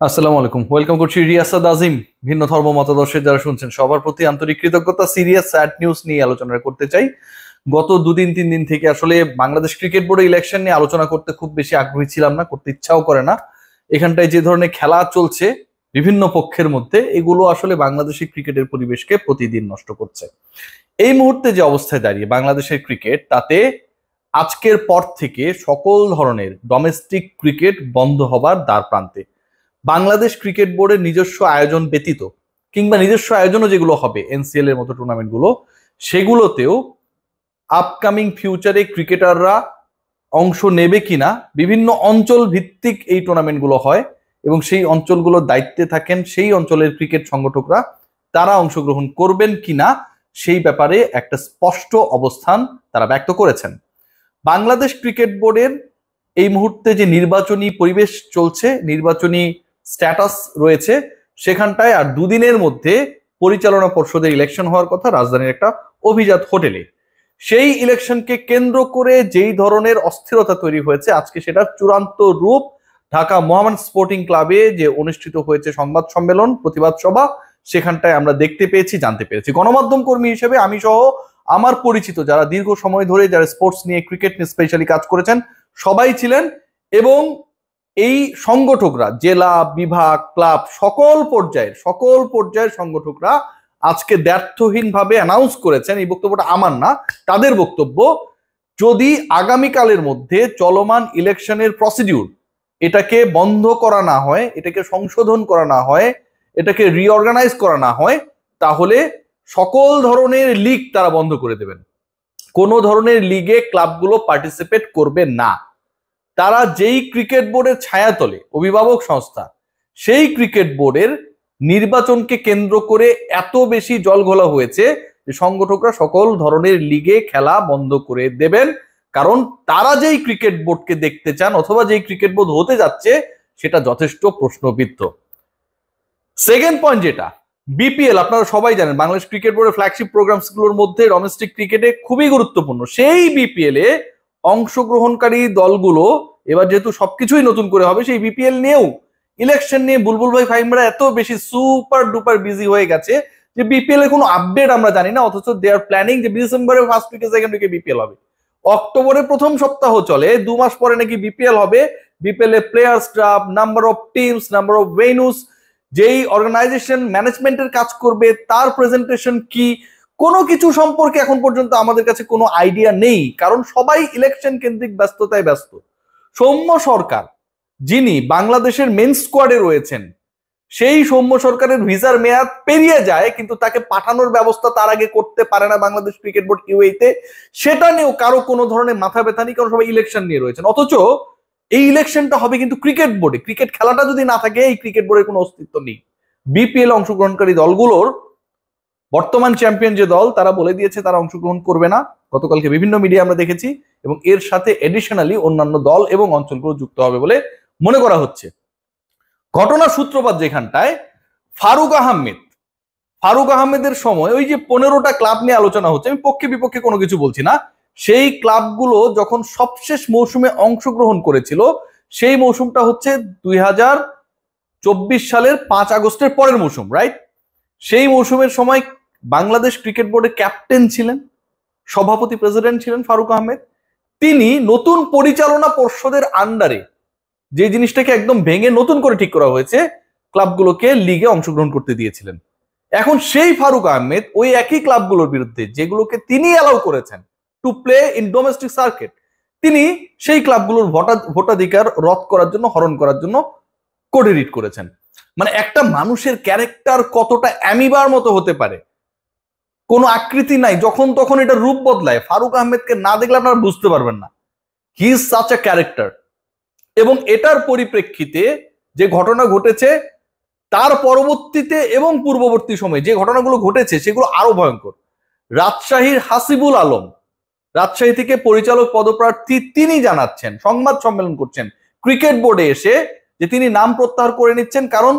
আসসালামু আলাইকুম, ওয়েলকাম করছি রিয়াসাদ আজিম। ভিন্ন ধর্ম মতাদর্শের যারা শুনছেন সবার প্রতি আন্তরিক কৃতজ্ঞতা। সিরিয়াস স্যাড নিউজ নিয়ে আলোচনা করতে চাই। গত 2-3 দিন থেকে আসলে বাংলাদেশ ক্রিকেট বোর্ডের ইলেকশন নিয়ে আলোচনা করতে খুব বেশি আগ্রহী ছিলাম না, করতে ইচ্ছাও করে না। এখানটায় যে ধরনের খেলা চলছে বিভিন্ন পক্ষের মধ্যে, এগুলো আসলে বাংলাদেশি ক্রিকেটের পরিবেশকে প্রতিদিন নষ্ট করছে। এই মুহূর্তে যে অবস্থায় দাঁড়িয়ে বাংলাদেশের ক্রিকেট, তাতে আজকের পর থেকে সকল ধরনের ডোমেস্টিক ক্রিকেট বন্ধ হবার দ্বার প্রান্তে। বাংলাদেশ ক্রিকেট বোর্ডের নিজস্ব আয়োজন ব্যতীত কিংবা নিজস্ব আয়োজনও যেগুলো হবে এনসিএল এর মতো টুর্নামেন্ট গুলো, সেগুলোতেও আপকামিং ফিউচারে ক্রিকেটাররা অংশ নেবে কিনা, বিভিন্ন অঞ্চল ভিত্তিক এই টুর্নামেন্ট গুলো হয় এবং সেই অঞ্চলগুলোর দায়িত্বে থাকেন সেই অঞ্চলের ক্রিকেট সংগঠকরা, তারা অংশগ্রহণ করবেন কিনা সেই ব্যাপারে একটা স্পষ্ট অবস্থান তারা ব্যক্ত করেছেন। বাংলাদেশ ক্রিকেট বোর্ডের এই মুহূর্তে যে নির্বাচনী পরিবেশ চলছে, নির্বাচনী স্ট্যাটাস রয়েছে, সেখানটায় আর দুদিনের মধ্যে পরিচালনা পর্ষদের ইলেকশন হওয়ার কথা রাজধানীর একটা অভিজাত হোটেলে। সেই ইলেকশনকে কেন্দ্র করে যেই ধরনের অস্থিরতা তৈরি হয়েছে, আজকে সেটার চূড়ান্ত রূপ ঢাকা মোহামেডান স্পোর্টিং ক্লাবে যে অনুষ্ঠিত হয়েছে সংবাদ সম্মেলন, প্রতিবাদ সভা, সেখানটায় আমরা দেখতে পেয়েছি, জানতে পেরেছি। গণমাধ্যম কর্মী হিসেবে আমি সহ আমার পরিচিত যারা দীর্ঘ সময় ধরে যারা স্পোর্টস নিয়ে, ক্রিকেট নিয়ে স্পেশালি কাজ করেছেন, সবাই ছিলেন। এবং এই সংগঠকরা, জেলা, বিভাগ, ক্লাব, সকল পর্যায়ের সংগঠকরা আজকে দ্ব্যর্থহীন ভাবে অ্যানাউন্স করেছেন, এই বক্তব্যটা আমার না, তাদের বক্তব্য, যদি আগামীকালের মধ্যে চলমান ইলেকশনের প্রসিডিউর এটাকে বন্ধ করা না হয়, এটাকে সংশোধন করা না হয়, এটাকে রিঅর্গানাইজ করা না হয়, তাহলে সকল ধরনের লিগ তারা বন্ধ করে দেবেন। কোনো ধরনের লিগে ক্লাবগুলো পার্টিসিপেট করবে না। তারা যেই ক্রিকেট বোর্ডের ছায়াতলে অভিভাবক সংস্থা, সেই ক্রিকেট বোর্ডের নির্বাচনকে কেন্দ্র করে এত বেশি জলঘোলা হয়েছে যে সংগঠকরা সকল ধরনের লিগে খেলা বন্ধ করে দেবেন। কারণ তারা যেই ক্রিকেট বোর্ডকে দেখতে চান অথবা যেই ক্রিকেট বোর্ড হতে যাচ্ছে, সেটা যথেষ্ট প্রশ্নবিদ্ধ। সেকেন্ড পয়েন্ট যেটা, বিপিএল, আপনারা সবাই জানেন বাংলাদেশ ক্রিকেট বোর্ডের ফ্ল্যাগশিপ প্রোগ্রামস গুলোর মধ্যে ডোমেস্টিক ক্রিকেটে খুবই গুরুত্বপূর্ণ। সেই বিপিএল এ অংশগ্রহণকারী দলগুলো এবার যেহেতু সবকিছুই নতুন করে হবে, সেই বিপিএল নিয়েও ইলেকশন নিয়ে বুলবুল ভাই ফাহিমরা এত বেশি সুপার ডুপার বিজি হয়ে গেছে যে বিপিএল এর কোনো আপডেট আমরা জানি না। অথচ দে আর প্ল্যানিং যে ডিসেম্বরের ফার্স্ট উইকে সেকেন্ড উইকে বিপিএল হবে, অক্টোবরের প্রথম সপ্তাহ চলে, 2 মাস পরে নাকি বিপিএল হবে। বিপিএল এর players draft, number of teams, number of venues, যেই অর্গানাইজেশন ম্যানেজমেন্টের কাজ করবে তার প্রেজেন্টেশন কি, কোনো কিছু সম্পর্কে এখন পর্যন্ত আমাদের কাছে কোনো আইডিয়া নেই, কারণ সবাই ইলেকশন কেন্দ্রিক ব্যস্ততায় ব্যস্ত। সৌম্য সরকার, যিনি বাংলাদেশের মেন স্কোয়াডে রয়েছেন, সেই সৌম্য সরকারের ভিসার মেয়াদ পেরিয়ে যায়, কিন্তু তাকে পাঠানোর ব্যবস্থা তার আগে করতে পারে না বাংলাদেশ ক্রিকেট বোর্ড ইউএইতে। সেটা নিয়েও কারো কোনো ধরনের মাথা ব্যথা নেই, কারণ সবাই ইলেকশন নিয়ে রয়েছেন। অথচ এই ইলেকশনটা হবে কিন্তু ক্রিকেট বোর্ডে। ক্রিকেট খেলাটা যদি না থাকে, এই ক্রিকেট বোর্ডের কোনো অস্তিত্ব নেই। বিপিএল অংশগ্রহণকারী দলগুলোর বর্তমান চ্যাম্পিয়ন যে দল, তারা বলে দিয়েছে তারা অংশগ্রহণ করবে না। গতকালকে বিভিন্ন মিডিয়া আমরা দেখেছি, এবং এর সাথে এডিশনালি অন্যান্য দল এবং অঞ্চলগুলো যুক্ত হবে বলে মনে করা হচ্ছে। ঘটনার সূত্রপাত যেখানটায়, ফারুক আহমেদের সময় ওই যে 15টা ক্লাব নিয়ে আলোচনা হচ্ছে, আমি পক্ষে বিপক্ষে কোনো কিছু বলছি না, সেই ক্লাবগুলো যখন সবশেষ মৌসুমে অংশগ্রহণ করেছিল, সেই মৌসুমটা হচ্ছে 2024 সালের 5 আগস্টের পরের মৌসুম, রাইট? সেই মৌসুমের সময় বাংলাদেশ ক্রিকেট বোর্ডের ক্যাপ্টেন ছিলেন, সভাপতি প্রেসিডেন্ট ছিলেন ফারুক আহমেদ। তিনি নতুন পরিচালনা পর্ষদের আন্ডারে, যে জিনিসটাকে একদম ভেঙে নতুন করে ঠিক করা হয়েছে, ক্লাবগুলোকে লিগে অংশগ্রহণ করতে দিয়েছিলেন। এখন সেই ফারুক আহমেদ ওই একই ক্লাবগুলোর বিরুদ্ধে, যেগুলোকে তিনি অ্যালাউ করেছেন to play in domestic circuit, তিনি সেই ক্লাবগুলোর ভোটাধিকার রদ করার জন্য, হরণ করার জন্য কোড রিড করেছেন। মানে একটা মানুষের ক্যারেক্টার কতটা অ্যামিবার মতো হতে পারে, কোনো আকৃতি নাই, যখন তখন এটা রূপ বদলায়। ফারুক আহমেদকে না দেখলে আপনারা বুঝতে পারবেন না, he is such a character. এবং এটার পরিপ্রেক্ষিতে যে ঘটনা ঘটেছে, তার পরবর্তীতে এবং পূর্ববর্তী সময়ে যে ঘটনাগুলো ঘটেছে, সেগুলো আরো ভয়ঙ্কর। রাজশাহীর হাসিবুল আলম, রাজশাহী থেকে পরিচালক পদপ্রার্থী, তিনি জানাচ্ছেন, সংবাদ সম্মেলন করছেন ক্রিকেট বোর্ডে এসে, যে তিনি নাম প্রত্যাহার করে নিচ্ছেন। কারণ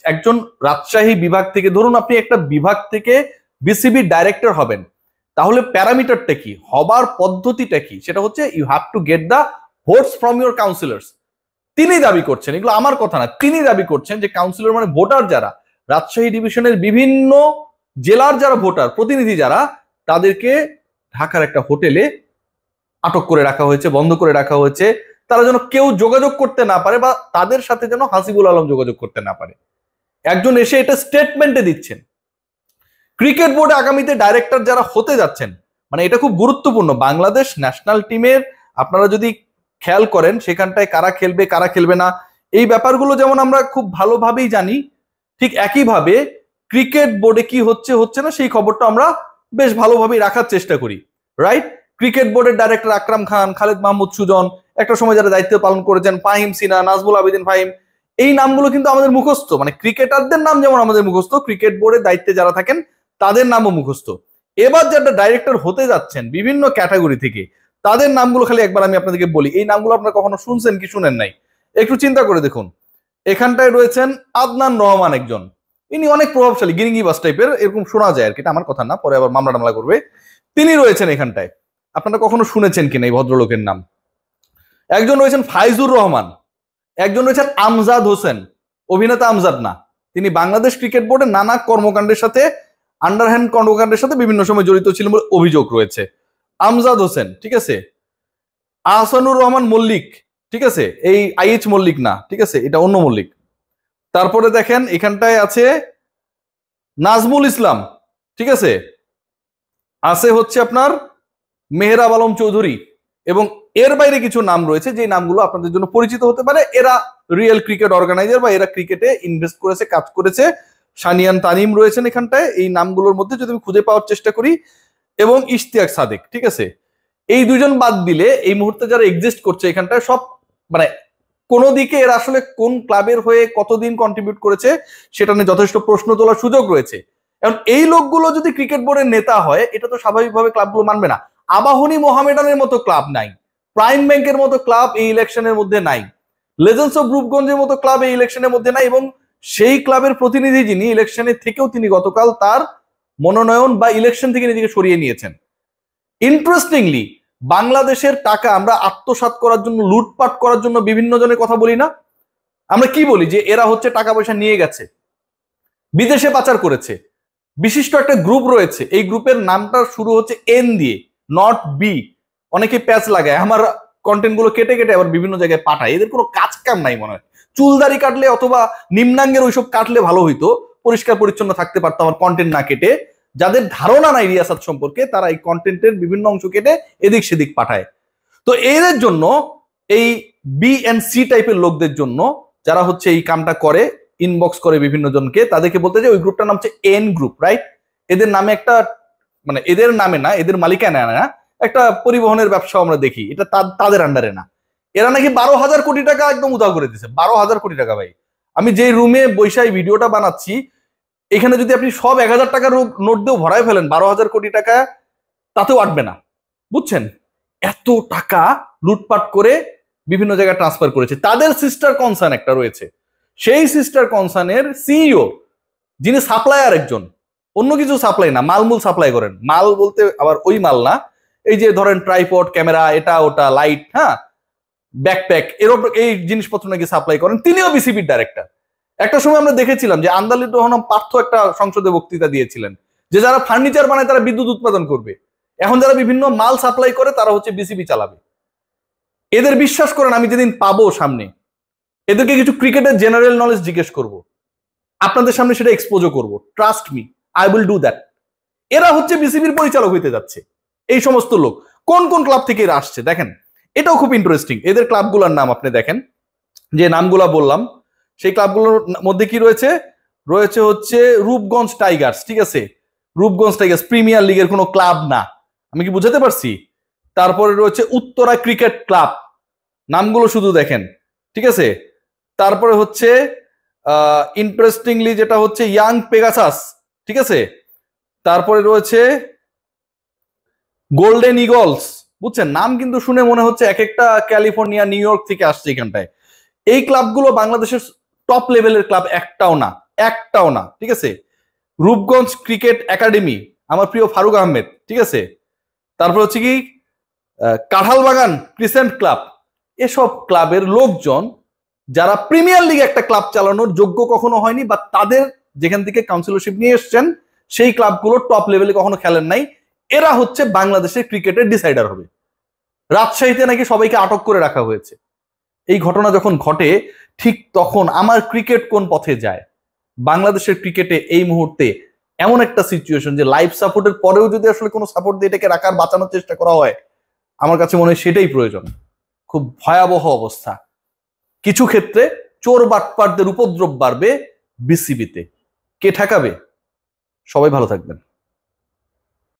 একজন রাজশাহী বিভাগ থেকে, ধরুন আপনি একটা বিভাগ থেকে বিসিবি ডাইরেক্টর হবেন, তাহলে প্যারামিটারটা কি, হবার পদ্ধতিটা কি, সেটা হচ্ছে you have to get the votes from your councillors. তিনি দাবি করছেন, এগুলো আমার কথা না, তিনি দাবি করছেন যে কাউন্সিলর মানে ভোটার যারা, রাজশাহী ডিভিশনের বিভিন্ন জেলার যারা ভোটার প্রতিনিধি যারা, তাদেরকে ঢাকার একটা হোটেলে আটক করে রাখা হয়েছে, বন্ধ করে রাখা হয়েছে, তারা যেন কেউ যোগাযোগ করতে না পারে বা তাদের সাথে যেন হাসিবুল আলম যোগাযোগ করতে না পারে। একজন এসে এটা স্টেটমেন্টে দিচ্ছেন। ক্রিকেট বোর্ডে আগামীতে ডাইরেক্টর যারা হতে যাচ্ছেন, মানে এটা খুব গুরুত্বপূর্ণ, বাংলাদেশ ন্যাশনাল টিমের আপনারা যদি খেয়াল করেন সেখানটায় কারা খেলবে কারা খেলবে না এই ব্যাপারগুলো যেমন আমরা খুব ভালোভাবেই জানি, ঠিক একইভাবে ক্রিকেট বোর্ডে কি হচ্ছে হচ্ছে না সেই খবরটা আমরা বেশ ভালোভাবেই রাখার চেষ্টা করি, রাইট? ক্রিকেট বোর্ডের ডাইরেক্টর আকরাম খান, খালেদ মাহমুদ সুজন, একটা সময় যারা দায়িত্ব পালন করেছেন, ফাহিম সিনা, নাজমুল আবেদিন ফাহিম, এই নামগুলো কিন্তু আমাদের মুখস্থ, মানে ক্রিকেটারদের নাম যেমন আমাদের মুখস্থ, ক্রিকেট বোর্ডের দায়িত্বে যারা থাকেন তাদের নামও মুখস্থ। এবার যারা ডাইরেক্টর হতে যাচ্ছেন বিভিন্ন ক্যাটাগরি থেকে, তাদের নামগুলো খালি একবার আমি আপনাদেরকে বলি, এই নামগুলো আপনারা কখনো শুনছেন কি শুনেন নাই একটু চিন্তা করে দেখুন। এখানটায় রয়েছেন আদনান রহমান, একজন, ইনি অনেক প্রভাবশালী, গিরিঙ্গি বাস টাইপের, এরকম শোনা যায় আর কি, এটা আমার কথা না, পরে আবার মামলা টামলা করবে। তিনি রয়েছেন এখানটায়, আপনারা কখনো শুনেছেন কিনা এই ভদ্রলোকের নাম? একজন রয়েছেন ফাইজুর রহমান, একজন রয়েছেন আমজাদ হোসেন, অভিনেতা আমজাদ না, তিনি বাংলাদেশ ক্রিকেট বোর্ডের নানা কর্মকাণ্ডের সাথে, আন্ডারহ্যান্ড কর্মকাণ্ডের সাথে বিভিন্ন সময় জড়িত ছিলেন বলে অভিযোগ রয়েছে। আমজাদ হোসেন, ঠিক আছে। আহসানুর রহমান মল্লিক, ঠিক আছে, এই আইএইচ মল্লিক না, ঠিক আছে, এটা অন্য মল্লিক। তারপরে দেখেন এখানটায় আছে নাজমুল ইসলাম, ঠিক আছে, আছে হচ্ছে আপনার মেহরাব আলম চৌধুরী, এবং এর বাইরে কিছু নাম রয়েছে যে নামগুলো আপনাদের জন্য পরিচিত হতে পারে, এরা রিয়েল ক্রিকেট অর্গানাইজার বা এরা ক্রিকেটে ইনভেস্ট করেছে, কাজ করেছে। সানিয়ান তানিম রয়েছেন এখানটায়, এই নামগুলোর মধ্যে যদি আমি খুঁজে পাওয়ার চেষ্টা করি, এবং ইশতিয়াক সাদেক, ঠিক আছে। এই দুজন বাদ দিলে এই মুহূর্তে যারা এক্সিস্ট করছে এখানটায় সব, মানে কোন দিকে এরা আসলে কোন ক্লাবের হয়ে কতদিন কন্ট্রিবিউট করেছে সেটা নিয়ে যথেষ্ট প্রশ্ন তোলার সুযোগ রয়েছে। এখন এই লোকগুলো যদি ক্রিকেট বোর্ডের নেতা হয়, এটা তো স্বাভাবিকভাবে ক্লাবগুলো মানবে না। আবাহনী মোহামেডানের মতো ক্লাব নাই, প্রাইম ব্যাংকের মতো ক্লাব এই ইলেকশনের মধ্যে নাই, লেজেন্ডস অফ রূপগঞ্জের মতো ক্লাব এই ইলেকশনের মধ্যে নাই, এবং সেই ক্লাবের প্রতিনিধি যিনি ইলেকশনের থেকেও তিনি গতকাল তার মনোনয়ন বা ইলেকশন থেকে নিজেকে সরিয়ে নিয়েছেন। ইন্টারেস্টিংলি বাংলাদেশের টাকা আমরা আত্মসাৎ করার জন্য, লুটপাট করার জন্য বিভিন্ন জনের কথা বলি না, আমরা কি বলি যে এরা হচ্ছে টাকা পয়সা নিয়ে গেছে, বিদেশে পাচার করেছে। বিশিষ্ট একটা গ্রুপ রয়েছে, এই গ্রুপের নামটা শুরু হচ্ছে এন দিয়ে, নট বি। অনেকে প্যাচ লাগায়, আমার কন্টেন্ট গুলো কেটে কেটে আবার বিভিন্ন জায়গায় পাঠায়, এদের কোনো কাজ কাম নাই মনে হয়। চুলদারি কাটলে অথবা নিম্নাঙ্গের ওইসব কাটলে ভালো হইতো, পরিষ্কার পরিচ্ছন্ন থাকতে পারতো আমার কন্টেন্ট না কেটে। যাদের ধারণা নাই রিয়াসাত সম্পর্কে তারা এই কন্টেন্টের বিভিন্ন অংশ কেটে এদিক সেদিক পাঠায়। তো এদের জন্য, এই বি এন্ড সি টাইপের লোকদের জন্য যারা হচ্ছে এই কামটা করে, ইনবক্স করে বিভিন্ন জনকে, তাদেরকে বলতে যে ওই গ্রুপটার নাম হচ্ছে এন গ্রুপ, রাইট? এদের নামে একটা, মানে এদের নামে না, এদের মালিকানা না, একটা পরিবহনের ব্যবসা আমরা দেখি, এটা তাদের আন্ডারে না। এরা নাকি 12,000 কোটি টাকা একদম উধাও করে দিচ্ছে, 12,000 কোটি টাকা। ভাই আমি যে রুমে বৈশাই ভিডিওটা বানাচ্ছি, এখানে যদি আপনি সব 1,000 টাকার নোট দিয়েও ভরায় ফেলেন, 12,000 কোটি টাকা তাতেও আটবে না, বুঝছেন? এত টাকা লুটপাট করে বিভিন্ন জায়গায় ট্রান্সফার করেছে। তাদের সিস্টার কনসার্ন একটা রয়েছে, সেই সিস্টার কনসার্নের সিইও যিনি সাপ্লায়ার, একজন, অন্য কিছু সাপ্লাই না, মালমূল সাপ্লাই করেন। মাল বলতে আবার ওই মাল না, এই যে ধরেন ট্রাইপড, ক্যামেরা, এটা ওটা, লাইট, হ্যাঁ, ব্যাকপ্যাক, এরকম এই জিনিসপত্র নাকি সাপ্লাই করেন। তিনিও বিসিবির ডাইরেক্টর। একটা সময় আমরা দেখেছিলাম যে আন্দালিব রহমান পার্থ একটা সংসদে বক্তৃতা দিয়েছিলেন যে যারা ফার্নিচার বানায় তারা বিদ্যুৎ উৎপাদন করবে, এখন যারা বিভিন্ন মাল সাপ্লাই করে তারা হচ্ছে বিসিবি চালাবে। এদের বিশ্বাস করেন, আমি যেদিন পাবো সামনে, এদেরকে কিছু ক্রিকেটের জেনারেল নলেজ জিজ্ঞেস করব, আপনাদের সামনে সেটা এক্সপোজও করব, trust me, I will do that. এরা হচ্ছে বিসিবির পরিচালক হইতে যাচ্ছে। এই সমস্ত লোক কোন কোন ক্লাব থেকে এরা আসছে দেখেন, এটাও খুব ইন্টারেস্টিং। এদের ক্লাবগুলোর নাম আপনি দেখেন, যে নামগুলা বললাম সেই ক্লাবগুলোর মধ্যে কি রয়েছে, রয়েছে হচ্ছে রূপগঞ্জ টাইগার্স, ঠিক আছে, রূপগঞ্জ টাইগার্স প্রিমিয়ার লিগের কোনো ক্লাব না, আমি কি বুঝাতে পারছি? তারপরে রয়েছে উত্তরা ক্রিকেট ক্লাব, নামগুলো শুধু দেখেন, ঠিক আছে। তারপরে হচ্ছে ইন্টারেস্টিংলি যেটা হচ্ছে ইয়াং পেগাসাস, ঠিক আছে। তারপরে রয়েছে গোল্ডেন ইগলস, বুঝছেন? নাম কিন্তু শুনে মনে হচ্ছে এক একটা ক্যালিফোর্নিয়া, নিউ ইয়র্ক থেকে আসছে এখানটায়। এই ক্লাবগুলো বাংলাদেশের টপ লেভেলের ক্লাব একটাও না, একটাও না, ঠিক আছে। রূপগঞ্জ ক্রিকেট একাডেমি, আমার প্রিয় ফারুক আহমেদ, ঠিক আছে। তারপর হচ্ছে কি কাঁঠালবাগান ক্রিসেন্ট ক্লাব, এসব ক্লাবের লোকজন যারা প্রিমিয়ার লিগে একটা ক্লাব চালানোর যোগ্য কখনো হয়নি, বা তাদের যেখান থেকে কাউন্সিলরশিপ নিয়ে এসছেন সেই ক্লাবগুলো টপ লেভেলে কখনো খেলেন নাই, এরা হচ্ছে বাংলাদেশের ক্রিকেটের ডিসাইডার হবে। রাজশাহীতে নাকি সবাইকে আটক করে রাখা হয়েছে। এই ঘটনা যখন ঘটে ঠিক তখন আমার ক্রিকেট কোন পথে যায়? বাংলাদেশের ক্রিকেটে এই মুহূর্তে এমন একটা সিচুয়েশন যে লাইফ সাপোর্টের পরেও যদি আসলে কোনো সাপোর্ট দিয়ে এটাকে রাখার বাঁচানোর চেষ্টা করা হয়, আমার কাছে মনে হয় সেটাই প্রয়োজন। খুব ভয়াবহ অবস্থা। কিছু ক্ষেত্রে চোর বাটপারদের উপদ্রব বাড়বে বিসিবিতে। কে ঠেকাবে? সবাই ভালো থাকবেন।